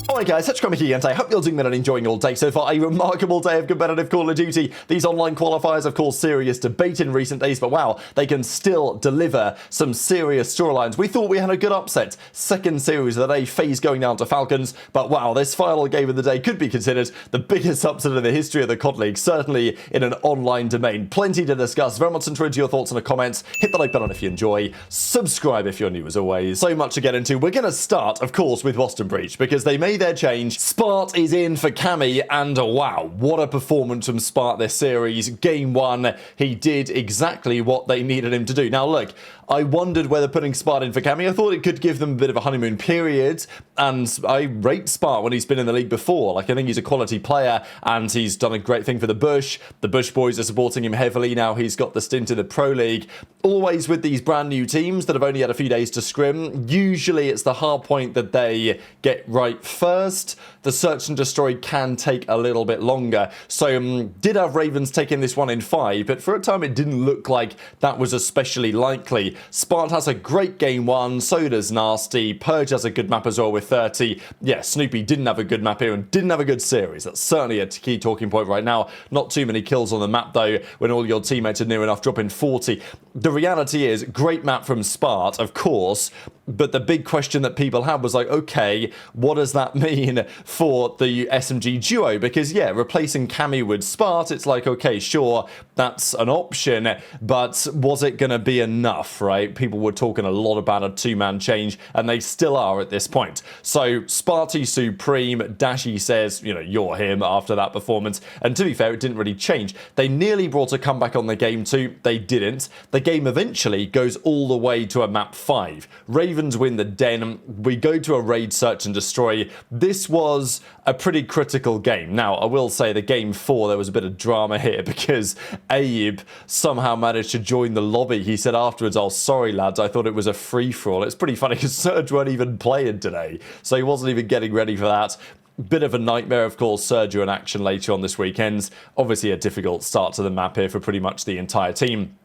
Alright guys, such Scrappy here, and I hope you're doing well and enjoying your day so far. A remarkable day of competitive Call of Duty. These online qualifiers have caused serious debate in recent days, but wow, they can still deliver some serious storylines. We thought we had a good upset. Second series of the day, FaZe going down to Falcons, but wow, this final game of the day could be considered the biggest upset in the history of the COD League, certainly in an online domain. Plenty to discuss. Very much into your thoughts in the comments. Hit the like button if you enjoy. Subscribe if you're new as always. So much to get into. We're going to start, of course, with Boston Breach, because they made their change. Spart is in for Cammy, and wow, what a performance from Spart this series. Game 1, he did exactly what they needed him to do. Now look, I wondered whether putting Spart in for Cammy, I thought it could give them a bit of a honeymoon period, and I rate Spart when he's been in the league before. Like, I think he's a quality player, and he's done a great thing for the Bush. The Bush boys are supporting him heavily now. He's got the stint in the Pro League. Always with these brand new teams that have only had a few days to scrim, usually it's the hard point that they get right first. The search and destroy can take a little bit longer. So did have Ravens taking this one in 5, but for a time it didn't look like that was especially likely. Spart has a great game 1, so does Nasty. Purge has a good map as well with 30. Yeah, Snoopy didn't have a good map here and didn't have a good series. That's certainly a key talking point right now. Not too many kills on the map though, when all your teammates are near enough dropping 40. The reality is, great map from Spart, of course, but the big question that people had was like, okay, what does that mean for the SMG duo? Because yeah, replacing Cammy with Spart, it's like, okay, sure, that's an option, but was it going to be enough, right? People were talking a lot about a two-man change, and they still are at this point. So Sparty Supreme, Dashy says, you know, you're him after that performance, and to be fair, it didn't really change. They nearly brought a comeback on the game 2, they didn't. The game eventually goes all the way to a map 5. Ravens win the den, we go to a raid search and destroy. This was a pretty critical game. Now, I will say the game 4, there was a bit of drama here because Abe somehow managed to join the lobby. He said afterwards, oh, sorry lads, I thought it was a free-for-all. It's pretty funny because Surge weren't even playing today, so he wasn't even getting ready for that. Bit of a nightmare, of course. Surge in action later on this weekend. Obviously a difficult start to the map here for pretty much the entire team.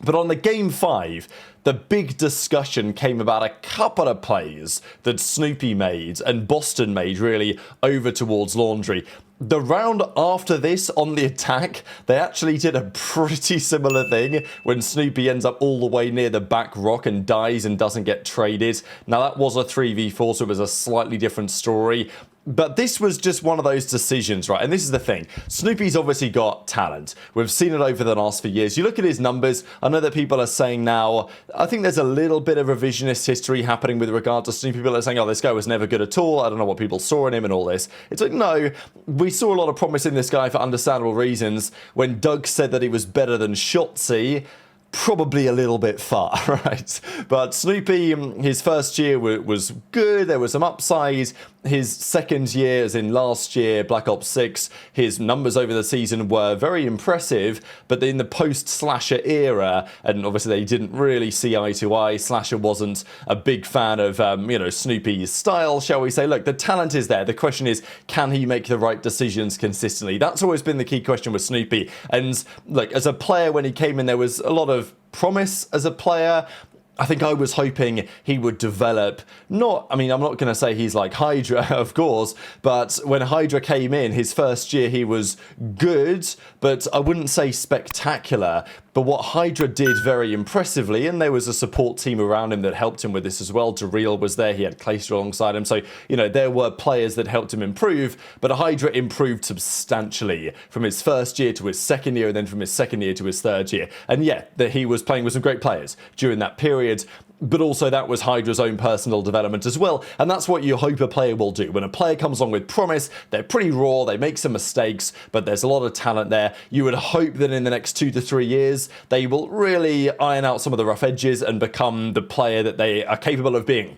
But on the game 5, the big discussion came about a couple of plays that Snoopy made and Boston made, really, over towards Laundry. The round after this on the attack, they actually did a pretty similar thing when Snoopy ends up all the way near the back rock and dies and doesn't get traded. Now, that was a 3v4, so it was a slightly different story. But this was just one of those decisions, right? And this is the thing. Snoopy's obviously got talent. We've seen it over the last few years. You look at his numbers, I know that people are saying now, I think there's a little bit of revisionist history happening with regard to Snoopy. People are saying, oh, this guy was never good at all. I don't know what people saw in him and all this. It's like, no, we saw a lot of promise in this guy for understandable reasons. When Doug said that he was better than Shotzzy, probably a little bit far, right? But Snoopy, his first year was good. There was some upside. His second year, as in last year, Black Ops 6, his numbers over the season were very impressive, but in the post-Slasher era, and obviously they didn't really see eye to eye, Slasher wasn't a big fan of, you know, Snoopy's style, shall we say. Look, the talent is there. The question is, can he make the right decisions consistently? That's always been the key question with Snoopy. And look, as a player, when he came in, there was a lot of promise as a player. I think I was hoping he would develop, I'm not going to say he's like HyDra, of course, but when HyDra came in, his first year, he was good, but I wouldn't say spectacular. But what HyDra did very impressively, and there was a support team around him that helped him with this as well. ReeaL was there, he had Clayster alongside him, so, you know, there were players that helped him improve, but HyDra improved substantially from his first year to his second year, and then from his second year to his third year. And yeah, that he was playing with some great players during that period. But also that was HyDra's own personal development as well, and that's what you hope a player will do. When a player comes along with promise, they're pretty raw, they make some mistakes, but there's a lot of talent there. You would hope that in the next 2 to 3 years, they will really iron out some of the rough edges and become the player that they are capable of being.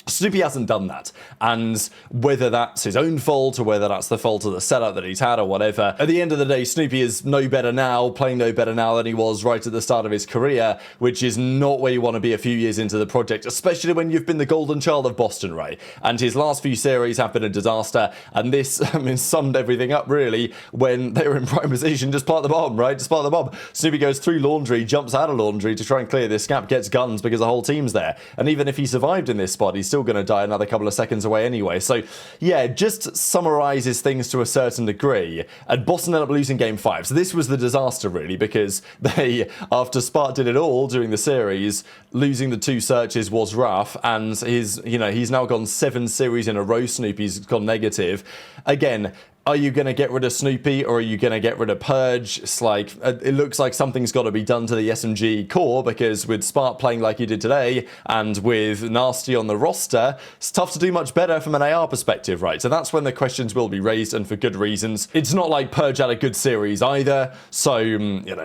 Snoopy hasn't done that, and whether that's his own fault or whether that's the fault of the setup that he's had or whatever, at the end of the day, Snoopy is no better now, playing no better now than he was right at the start of his career, which is not where you want to be a few years into the project, especially when you've been the golden child of Boston, right? And his last few series have been a disaster, and this, summed everything up, really, when they were in prime position, just plant the bomb, right? Just plant the bomb. Snoopy goes through Laundry, jumps out of Laundry to try and clear this gap, gets guns because the whole team's there, and even if he survived in this spot, he's still still going to die another couple of seconds away anyway. So yeah, just summarizes things to a certain degree. And Boston ended up losing game 5. So this was the disaster really, because they, after Spart did it all during the series, losing the 2 searches was rough, and he's now gone 7 series in a row. Snoopy's gone negative. Again, are you going to get rid of Snoopy, or are you going to get rid of Purge? It's like, it looks like something's got to be done to the SMG core, because with Spart playing like he did today, and with Nasty on the roster, it's tough to do much better from an AR perspective, right? So that's when the questions will be raised, and for good reasons. It's not like Purge had a good series either, so,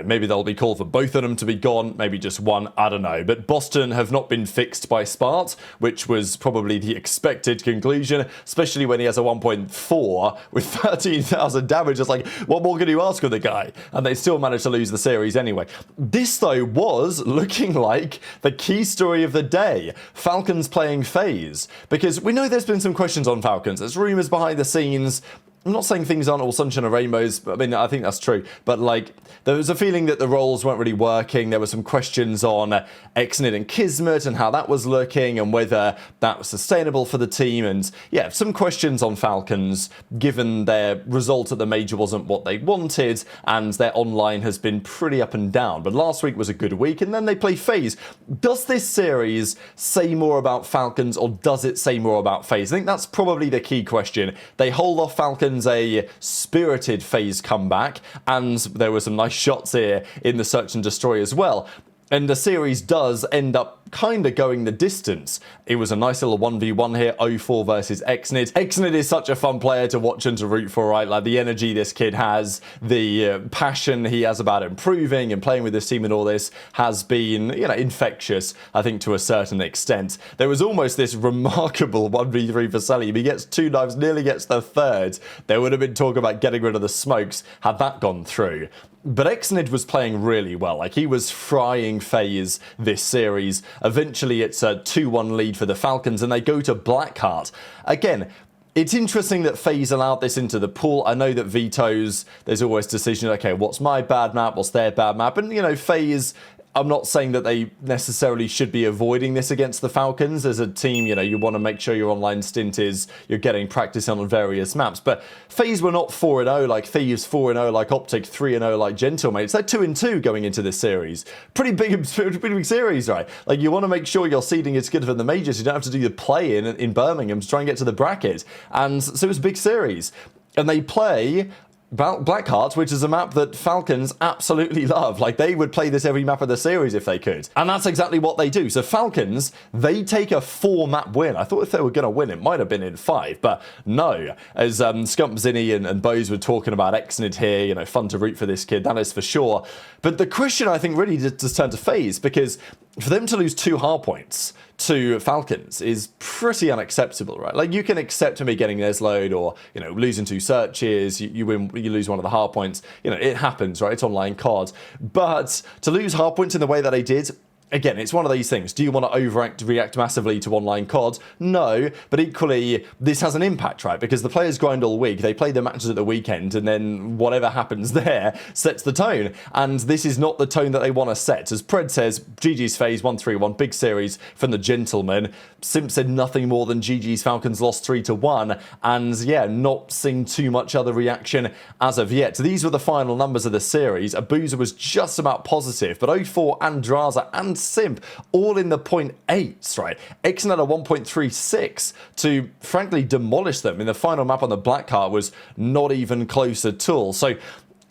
maybe there'll be call for both of them to be gone, maybe just one, I don't know. But Boston have not been fixed by Spart, which was probably the expected conclusion, especially when he has a 1.4 with 13,000 damage. It's like, what more can you ask of the guy? And they still managed to lose the series anyway. This, though, was looking like the key story of the day. Falcons playing FaZe. Because we know there's been some questions on Falcons. There's rumours behind the scenes. I'm not saying things aren't all sunshine and rainbows, but I mean, I think that's true. But like, there was a feeling that the roles weren't really working. There were some questions on Exnid and Kismet and how that was looking, and whether that was sustainable for the team. And yeah, some questions on Falcons, given their result at the major wasn't what they wanted, and their online has been pretty up and down. But last week was a good week, and then they play FaZe. Does this series say more about Falcons, or does it say more about FaZe? I think that's probably the key question. They hold off Falcons a spirited FaZe comeback, and there were some nice shots here in the search and destroy as well. And the series does end up kind of going the distance. It was a nice little 1v1 here, 0-4 versus Exnid. Exnid is such a fun player to watch and to root for, right? Like, the energy this kid has, the passion he has about improving and playing with this team and all this has been, infectious, I think, to a certain extent. There was almost this remarkable 1v3 for Sully. He gets 2 knives, nearly gets the 3rd. There would have been talk about getting rid of the smokes had that gone through. But Exnid was playing really well. Like, he was frying FaZe this series. Eventually, it's a 2-1 lead for the Falcons, and they go to Blackheart. Again, it's interesting that FaZe allowed this into the pool. I know that vetoes, there's always decision, okay, what's my bad map, what's their bad map? And, FaZe, I'm not saying that they necessarily should be avoiding this against the Falcons. As a team, you want to make sure your online stint is you're getting practice on various maps. But FaZe were not 4-0 like Thieves, 4-0 like OpTic, 3-0 like Gentlemates. They're 2-2 going into this series. Pretty big series, right? Like, you want to make sure your seeding is good for the majors. You don't have to do the play-in in Birmingham to try and get to the bracket. And so it was a big series. And they play Blackheart, which is a map that Falcons absolutely love. Like, they would play this every map of the series if they could. And that's exactly what they do. So Falcons, they take a 4-map win. I thought if they were going to win, it might have been in 5, but no. As Scump, Zinni and Bose were talking about Exnid here, fun to root for this kid, that is for sure. But the question, I think, really just turned to FaZe, because for them to lose 2 hardpoints to Falcons is pretty unacceptable, right? Like, you can accept me getting this load, or, losing 2 searches, you lose one of the hardpoints. It happens, right? It's online cards. But to lose hardpoints in the way that they did, again, it's one of these things. Do you want to react massively to online COD? No, but equally, this has an impact, right? Because the players grind all week, they play their matches at the weekend, and then whatever happens there sets the tone. And this is not the tone that they want to set. As Pred says, GG's FaZe 1-3-1, big series from the gentleman. Simp said nothing more than GG's Falcons lost 3-1, and yeah, not seeing too much other reaction as of yet. These were the final numbers of the series. Abuzah was just about positive, but 0-4 and Drazah and Simp all in the 0.8s, right? Exnid had a 1.36 to frankly demolish them. In the final map on the Blackheart was not even close at all. So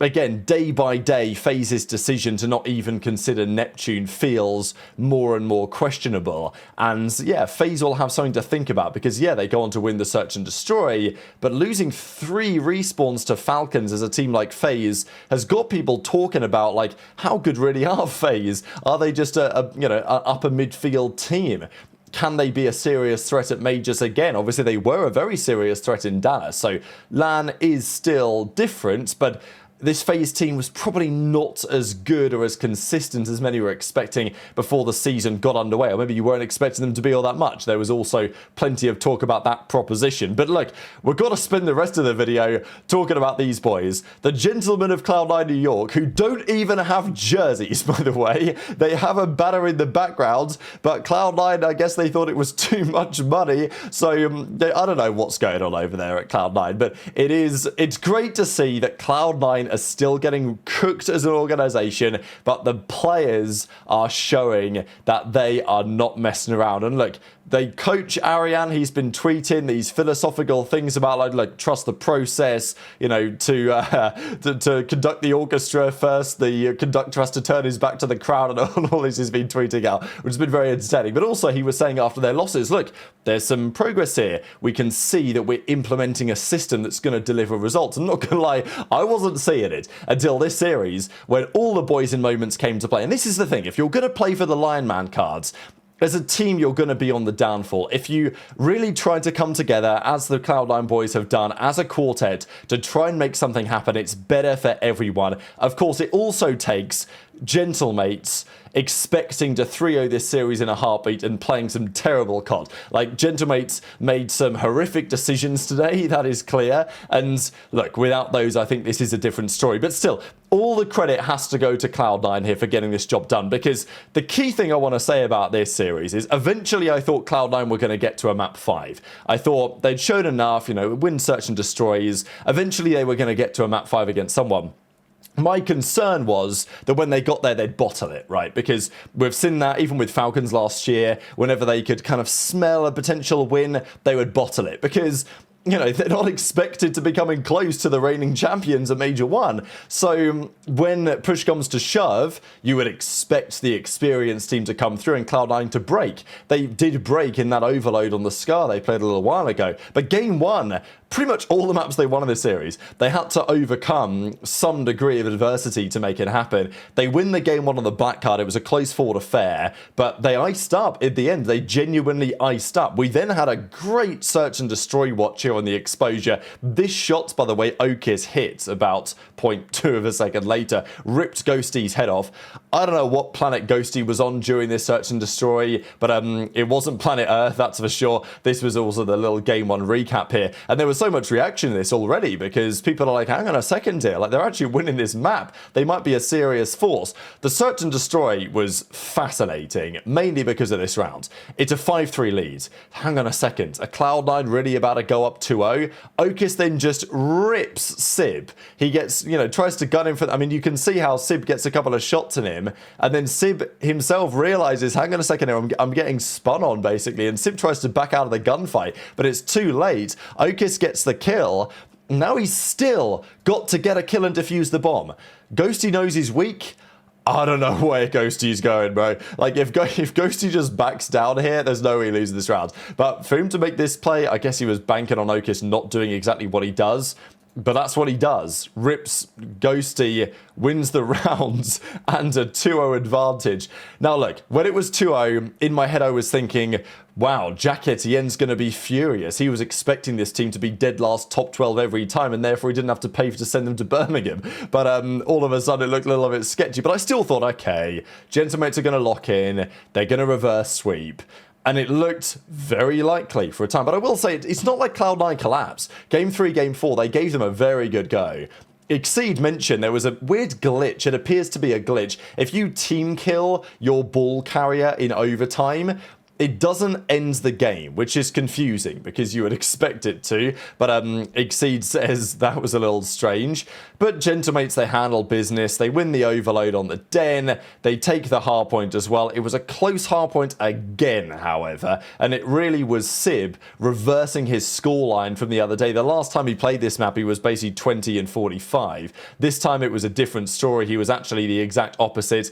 again, day by day, FaZe's decision to not even consider Neptune feels more and more questionable. And yeah, FaZe will have something to think about, because yeah, they go on to win the search and destroy, but losing 3 respawns to Falcons as a team like FaZe has got people talking about, like, how good really are FaZe? Are they just an upper midfield team? Can they be a serious threat at majors again? Obviously, they were a very serious threat in Dallas, so LAN is still different, but this FaZe team was probably not as good or as consistent as many were expecting before the season got underway. Or maybe you weren't expecting them to be all that much. There was also plenty of talk about that proposition. But look, we've got to spend the rest of the video talking about these boys. The gentlemen of Cloud9 New York, who don't even have jerseys, by the way. They have a banner in the background, but Cloud9, I guess they thought it was too much money. So I don't know what's going on over there at Cloud9, but it's great to see that Cloud9 are still getting cooked as an organization, but the players are showing that they are not messing around. And look, they coach Ariane. He's been tweeting these philosophical things about like trust the process, you know, to conduct the orchestra first. The conductor has to turn his back to the crowd, and all this has been tweeting out, which has been very entertaining. But also he was saying after their losses, look, there's some progress here. We can see that we're implementing a system that's going to deliver results. I'm not going to lie, I wasn't seeing it until this series when all the boys in moments came to play. And this is the thing, if you're going to play for the Lion Man cards, as a team, you're going to be on the downfall. If you really try to come together, as the Cloud9 boys have done, as a quartet, to try and make something happen, it's better for everyone. Of course, it also takes gentlemates expecting to 3-0 this series in a heartbeat and playing some terrible COD. Like, gentlemates made some horrific decisions today, that is clear. And look, without those, I think this is a different story. But still, all the credit has to go to Cloud9 here for getting this job done, because the key thing I want to say about this series is eventually I thought Cloud9 were going to get to a map 5. I thought they'd shown enough, you know, win search and destroys. Eventually they were going to get to a map 5 against someone. My concern was that when they got there, they'd bottle it, right? Because we've seen that even with Falcons last year, whenever they could kind of smell a potential win, they would bottle it. Because, you know, they're not expected to be coming close to the reigning champions at Major 1. So when push comes to shove, you would expect the experienced team to come through and Cloud9 to break. They did break in that overload on the Scar they played a little while ago. But game 1, pretty much all the maps they won in this series, they had to overcome some degree of adversity to make it happen. They win the game 1 on the black card. It was a close fought affair, but they iced up at the end. They genuinely iced up. We then had a great search and destroy watch here on the exposure. This shot, by the way, Okis hit about 0.2 of a second later, ripped Ghosty's head off. I don't know what planet Ghosty was on during this search and destroy, but it wasn't planet Earth, that's for sure. This was also the little game 1 recap here, and there was so much reaction to this already because people are like, hang on a second here, like they're actually winning this map. They might be a serious force. The search and destroy was fascinating, mainly because of this round. It's a 5-3 lead. Hang on a second, a Cloud9 really about to go up 2-0? Okis then just rips Sib. He gets, you know, tries to gun him for, I mean, you can see how Sib gets a couple of shots in him, and then Sib himself realizes, hang on a second here, I'm getting spun on basically, and Sib tries to back out of the gunfight, but it's too late. Okis gets the kill. Now he's still got to get a kill and defuse the bomb. Ghosty knows he's weak. I don't know where Ghosty's going, bro. Like, if Ghosty just backs down here, there's no way he loses this round. But for him to make this play, I guess he was banking on Okis not doing exactly what he does. But that's what he does. Rips Ghosty, wins the rounds, and a 2-0 advantage. Now look, when it was 2-0, in my head I was thinking, wow, Jack Etienne's going to be furious. He was expecting this team to be dead last top 12 every time, and therefore he didn't have to pay to send them to Birmingham. But all of a sudden it looked a little bit sketchy. But I still thought, okay, gentlemates are going to lock in. They're going to reverse sweep. And it looked very likely for a time. But I will say, it's not like Cloud9 collapsed. Game 3, Game 4, they gave them a very good go. Exceed mentioned there was a weird glitch. It appears to be a glitch. If you team kill your ball carrier in overtime, it doesn't end the game, which is confusing because you would expect it to. But Exceed says that was a little strange. But gentlemates, they handle business. They win the overload on the den. They take the hardpoint as well. It was a close hardpoint again, however. And it really was Sib reversing his scoreline from the other day. The last time he played this map, he was basically 20 and 45. This time it was a different story. He was actually the exact opposite.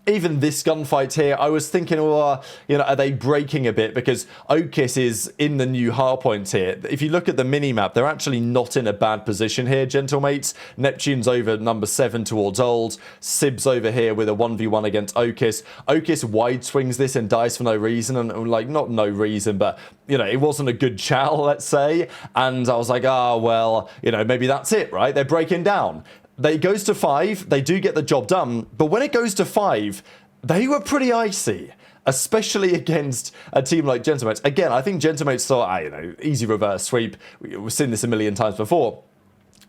Even this gunfight here, I was thinking, well, you know, are they breaking a bit? Because Okis is in the new hardpoint here. If you look at the mini-map, they're actually not in a bad position here, gentlemates. Neptune's over number 7 towards old. Sib's over here with a 1v1 against Okis. Okis wide swings this and dies for no reason. And like, not no reason, but, you know, it wasn't a good chow, let's say. And I was like, well, you know, maybe that's it, right? They're breaking down. It goes to 5. They do get the job done. But when it goes to 5, they were pretty icy. Especially against a team like Gentlemotes. Again, I think Gentlemotes thought, easy reverse sweep. We've seen this a million times before.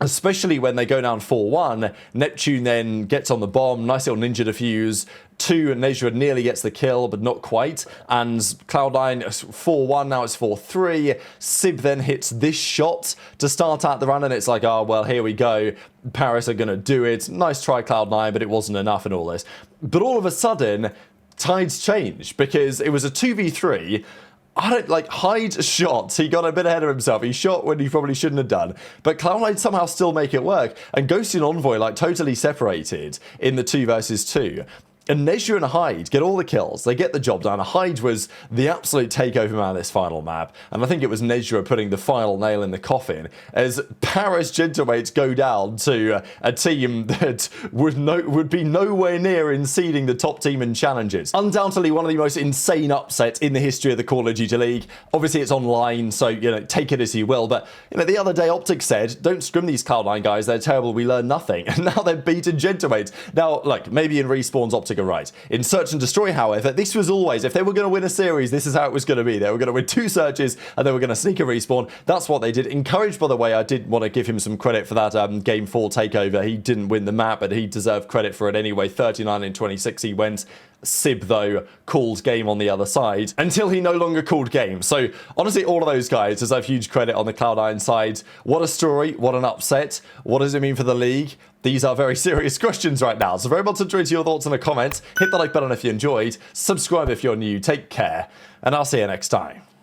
Especially when they go down 4-1, Neptune then gets on the bomb, nice little ninja defuse. 2, Nejra nearly gets the kill, but not quite. And Cloud9, 4-1, now it's 4-3. Sib then hits this shot to start out the run, and it's like, oh, well, here we go. Paris are going to do it. Nice try, Cloud9, but it wasn't enough and all this. But all of a sudden, tides change, because it was a 2v3. Hyde shot. He got a bit ahead of himself. He shot when he probably shouldn't have done. But Cloud9 somehow still make it work. And Ghosty and Envoy, totally separated in the 2 versus 2. And Nejra and Hyde get all the kills. They get the job done. Hyde was the absolute takeover man of this final map. And I think it was Nejra putting the final nail in the coffin as Paris Gentlemates go down to a team that would be nowhere near in the top team in challenges. Undoubtedly one of the most insane upsets in the history of the Call of Duty League. Obviously it's online, so take it as you will. But the other day OpTic said, don't scrim these Cloud9 guys, they're terrible, we learn nothing. And now they're beating Gentlemates. Now, look, maybe in Respawn's OpTic are right. In Search and Destroy, however, this was always, if they were going to win a series, this is how it was going to be. They were going to win 2 searches and they were going to sneak a respawn. That's what they did. Encouraged, by the way, I did want to give him some credit for that Game 4 takeover. He didn't win the map, but he deserved credit for it anyway. 39 in 26 he went. Sib, though, called game on the other side until he no longer called game. So, honestly, all of those guys deserve huge credit on the Cloud9 side. What a story. What an upset. What does it mean for the league? These are very serious questions right now. So very much enjoyed your thoughts in the comments. Hit the like button if you enjoyed. Subscribe if you're new. Take care. And I'll see you next time.